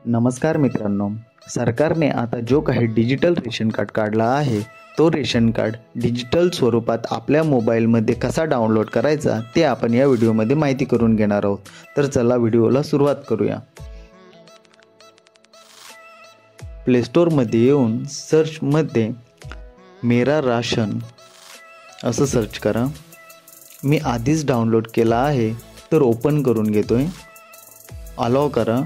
नमस्कार मित्रांनो, सरकारने आता जो काही डिजिटल रेशन कार्ड काढला आहे तो रेशन कार्ड डिजिटल स्वरूपात आपल्या मोबाईलमध्ये कसा डाउनलोड करायचा ते आपण या व्हिडिओमध्ये माहिती करून घेणार आहोत। तर चला व्हिडिओला सुरुवात करूया। प्ले स्टोअरमध्ये येऊन सर्चमध्ये मेरा राशन असं सर्च करा। मी आधीच डाउनलोड केला आहे तर ओपन करून घेतोय, अलाउ करा।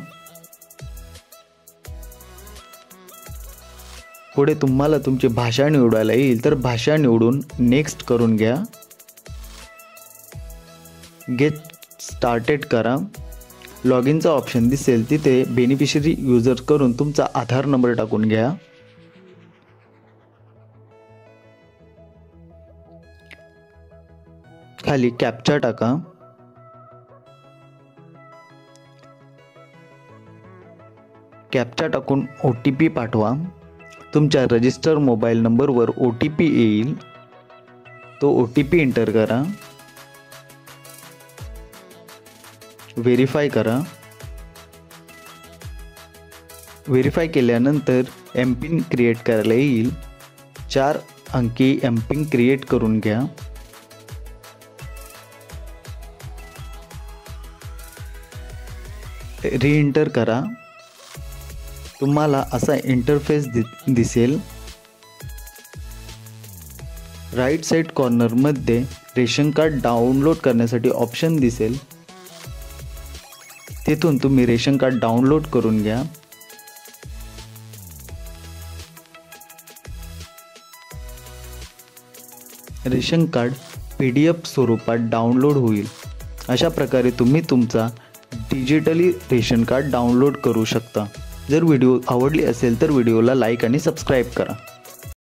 पुढे तुम्हाला तुमची भाषा निवडायला येईल तर भाषा निवडून नेक्स्ट करून घ्या। गेट स्टार्टेड करा। लॉगिनचा ऑप्शन दिसेल तिथे बेनिफिशरी यूजर करून तुमचा आधार नंबर टाकून घ्या। खाली कॅप्चा टाका। कॅप्चा टाकून OTP पाठवा। तुमच्या रजिस्टर मोबाईल नंबरवर OTP येईल, तो OTP एंटर करा। व्हेरीफाय करा। व्हेरीफाय केल्यानंतर एमपिन क्रिएट करायला येईल। 4 अंकी एमपिन क्रिएट करून घ्या। रीएंटर करा। तुम्हाला असा इंटरफेस दिसेल। राईट साइड कॉर्नर मध्ये रेशन कार्ड डाउनलोड करण्यासाठी ऑप्शन दिसेल, तिथून तुम्ही रेशन कार्ड डाउनलोड करून घ्या। रेशन कार्ड PDF स्वरूपात डाउनलोड होईल। अशा प्रकारे तुम्ही तुमचा डिजिटली रेशन कार्ड डाउनलोड करू शकता। जर व्हिडिओ आवडली असेल तर व्हिडिओला लाईक आणि सबस्क्राईब करा।